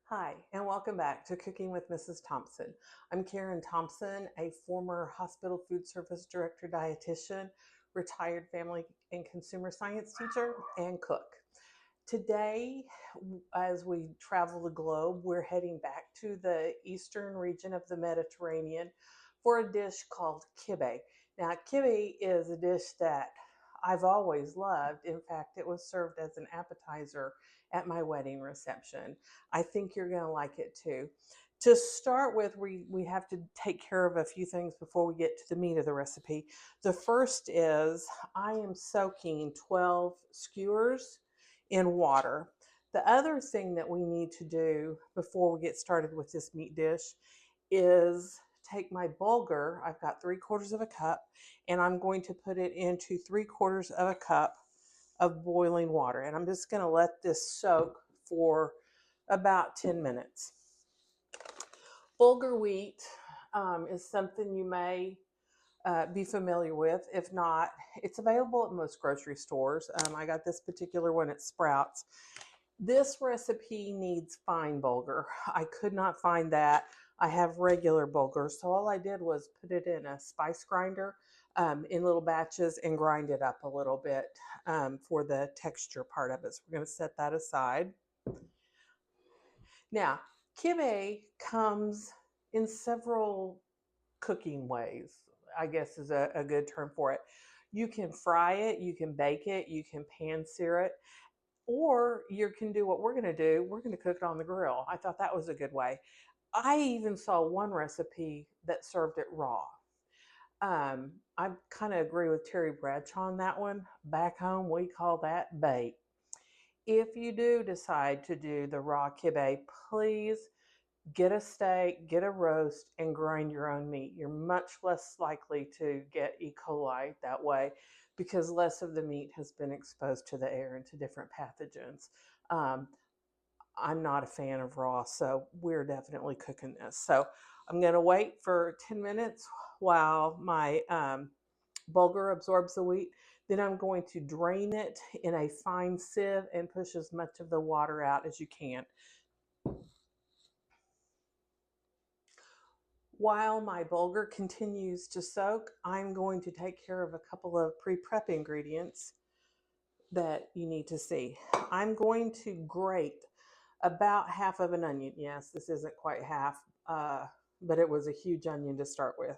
Hi, and welcome back to Cooking with Mrs. Thompson. I'm Karen Thompson, a former hospital food service director dietitian, retired family and consumer science teacher, and cook. Today, as we travel the globe, we're heading back to the eastern region of the Mediterranean for a dish called kibbeh. Now, kibbeh is a dish that I've always loved. In fact, it was served as an appetizer at my wedding reception. I think you're going to like it too. To start with, we have to take care of a few things before we get to the meat of the recipe. The first is I am soaking 12 skewers in water. The other thing that we need to do before we get started with this meat dish is take my bulgur. I've got 3/4 of a cup, and I'm going to put it into 3/4 of a cup of boiling water. And I'm just going to let this soak for about 10 minutes. Bulgur wheat is something you may be familiar with. If not, it's available at most grocery stores. I got this particular one at Sprouts. This recipe needs fine bulgur. I could not find that. I have regular bulgur, so all I did was put it in a spice grinder in little batches and grind it up a little bit for the texture part of it. So we're going to set that aside. Now, kibbeh comes in several cooking ways, I guess is a good term for it. You can fry it, you can bake it, you can pan sear it, or you can do what we're going to do. We're going to cook it on the grill. I thought that was a good way. I even saw one recipe that served it raw. I kind of agree with Terry Bradshaw on that one. Back home, we call that bake. If you do decide to do the raw kibbeh, please get a steak, get a roast, and grind your own meat. You're much less likely to get E. coli that way because less of the meat has been exposed to the air and to different pathogens. I'm not a fan of raw, so we're definitely cooking this. So I'm going to wait for 10 minutes while my bulgur absorbs the wheat. Then I'm going to drain it in a fine sieve and push as much of the water out as you can. While my bulgur continues to soak, I'm going to take care of a couple of pre-prep ingredients that you need to see. I'm going to grate about half of an onion. Yes, this isn't quite half, but it was a huge onion to start with.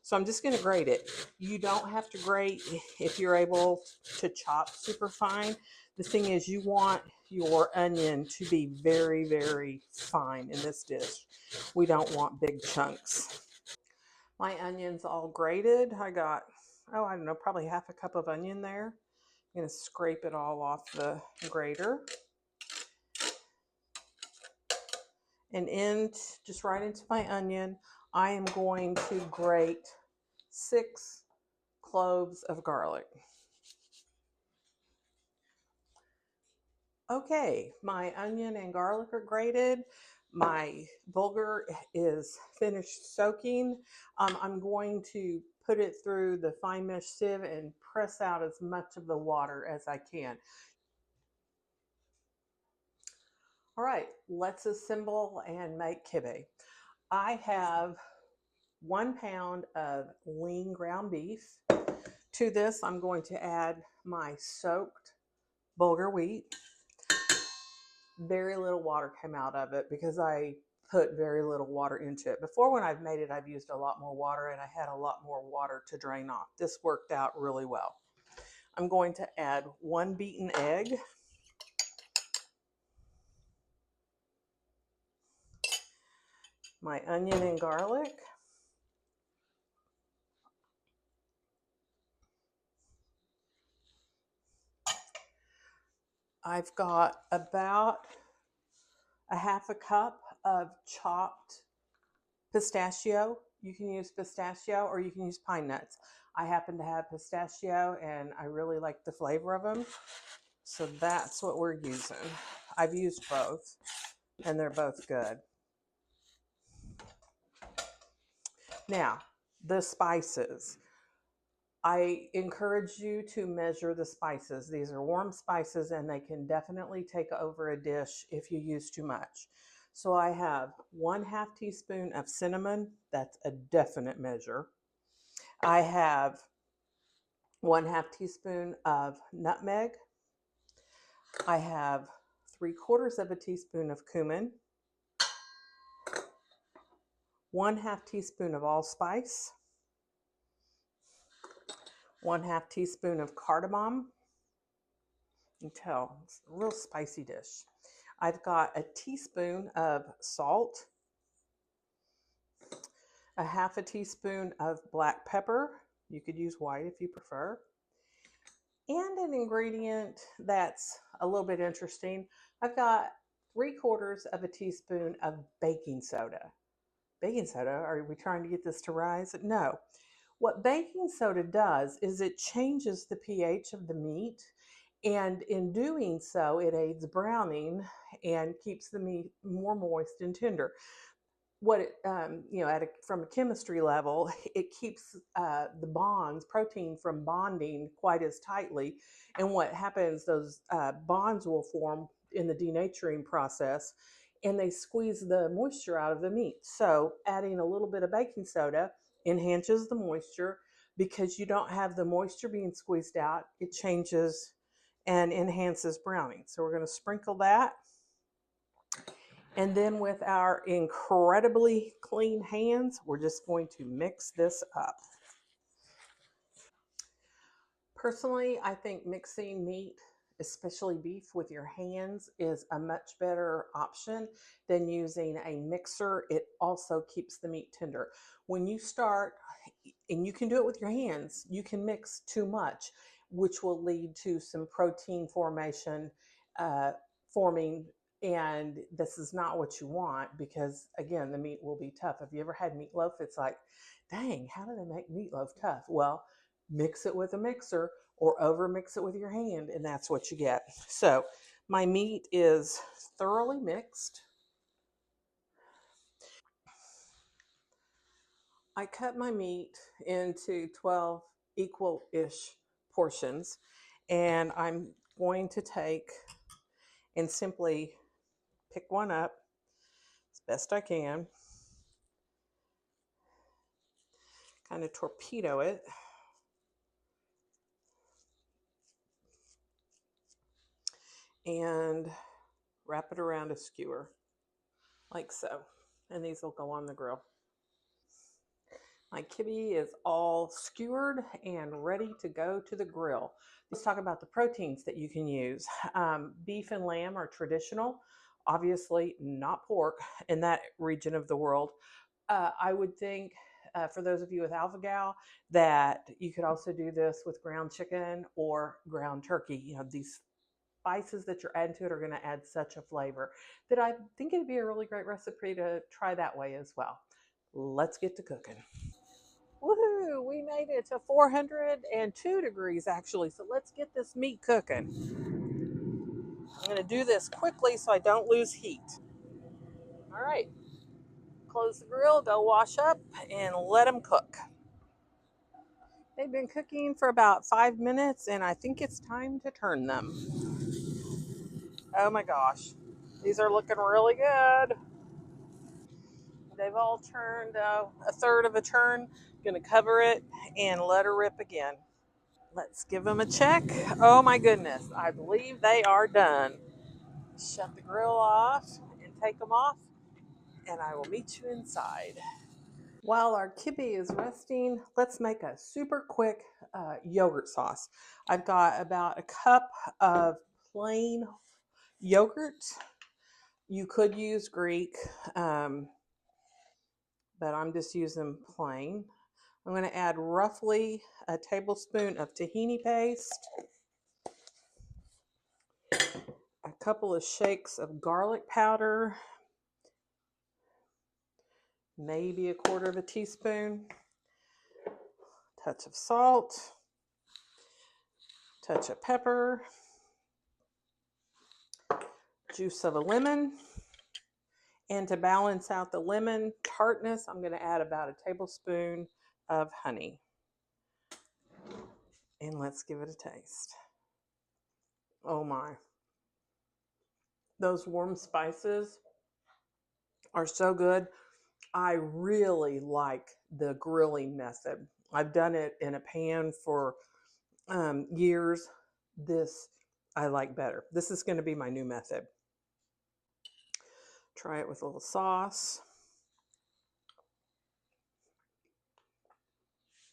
So I'm just going to grate it. You don't have to grate if you're able to chop super fine. The thing is, you want your onion to be very, very fine in this dish. We don't want big chunks. My onions all grated. I got, I don't know, probably half a cup of onion there. I'm going to scrape it all off the grater. And just right into my onion, I am going to grate 6 cloves of garlic. Okay, my onion and garlic are grated. My bulgur is finished soaking. I'm going to put it through the fine mesh sieve and press out as much of the water as I can. All right, let's assemble and make kibbeh. I have 1 pound of lean ground beef. To this, I'm going to add my soaked bulgur wheat. Very little water came out of it because I put very little water into it. Before, when I've made it, I've used a lot more water and I had a lot more water to drain off. This worked out really well. I'm going to add 1 beaten egg, my onion and garlic, I've got about a half a cup of chopped pistachio. You can use pistachio or you can use pine nuts. I happen to have pistachio and I really like the flavor of them. So that's what we're using. I've used both and they're both good. Now, the spices. I encourage you to measure the spices. These are warm spices and they can definitely take over a dish if you use too much. So I have 1/2 teaspoon of cinnamon. That's a definite measure. I have 1/2 teaspoon of nutmeg. I have 3/4 of a teaspoon of cumin, 1/2 teaspoon of allspice, 1/2 teaspoon of cardamom. You can tell it's a real spicy dish. I've got a teaspoon of salt, a 1/2 teaspoon of black pepper. You could use white if you prefer. And an ingredient that's a little bit interesting. I've got 3/4 of a teaspoon of baking soda. Baking soda, are we trying to get this to rise? No. What baking soda does is it changes the pH of the meat, and in doing so, it aids browning and keeps the meat more moist and tender. What it, from a chemistry level, it keeps the bonds, protein from bonding quite as tightly. And what happens, those bonds will form in the denaturing process, and they squeeze the moisture out of the meat. So adding a little bit of baking soda enhances the moisture. Because you don't have the moisture being squeezed out, it changes and enhances browning. So we're going to sprinkle that. And then with our incredibly clean hands, we're just going to mix this up. Personally, I think mixing meat, especially beef, with your hands is a much better option than using a mixer. It also keeps the meat tender. When you start, and you can do it with your hands, you can mix too much, which will lead to some protein forming, and this is not what you want, because again, the meat will be tough. Have you ever had meatloaf? It's like, dang, how do they make meatloaf tough? Well, mix it with a mixer or over mix it with your hand, and that's what you get. So my meat is thoroughly mixed. I cut my meat into 12 equal-ish portions, and I'm going to take and simply pick one up as best I can, kind of torpedo it, and wrap it around a skewer like so. And these will go on the grill. My kibbeh is all skewered and ready to go to the grill. Let's talk about the proteins that you can use. Beef and lamb are traditional, obviously not pork in that region of the world. I would think for those of you with alpha-gal that you could also do this with ground chicken or ground turkey. You know, these spices that you're adding to it are going to add such a flavor that I think it'd be a really great recipe to try that way as well. Let's get to cooking. Woohoo! We made it to 402 degrees actually. So let's get this meat cooking. I'm going to do this quickly so I don't lose heat. All right. Close the grill, go wash up, and let them cook. They've been cooking for about 5 minutes, and I think it's time to turn them. Oh my gosh. These are looking really good. They've all turned a third of a turn. Going to cover it and let her rip again. Let's give them a check. Oh my goodness, I believe they are done. Shut the grill off and take them off, and I will meet you inside. While our kibbeh is resting, let's make a super quick yogurt sauce. I've got about a cup of plain yogurt. You could use Greek, but I'm just using plain. I'm going to add roughly a tablespoon of tahini paste, a couple of shakes of garlic powder, maybe a quarter of a teaspoon, touch of salt, touch of pepper, juice of a lemon, and to balance out the lemon tartness, I'm going to add about a tablespoon of honey. And let's give it a taste. Oh my. Those warm spices are so good. I really like the grilling method. I've done it in a pan for years. This I like better. This is going to be my new method. Try it with a little sauce.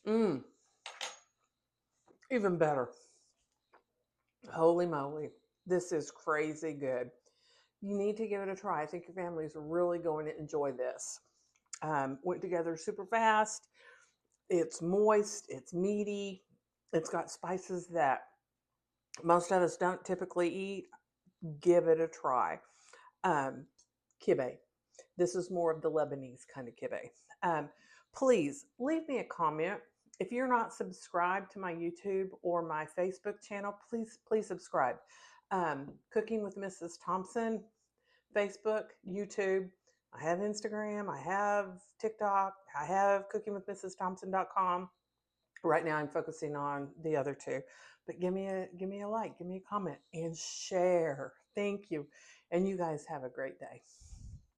Mmm, even better. Holy moly. This is crazy good. You need to give it a try. I think your family is really going to enjoy this. Went together super fast. It's moist, it's meaty, it's got spices that most of us don't typically eat. Give it a try. Um, Kibbeh. This is more of the Lebanese kind of kibbeh. Um, please leave me a comment. If you're not subscribed to my YouTube or my Facebook channel, please subscribe. Cooking with Mrs. Thompson, Facebook, YouTube. I have Instagram. I have TikTok. I have cookingwithmrsthompson.com. Right now, I'm focusing on the other two. But give me a like, give me a comment, and share. Thank you, and you guys have a great day.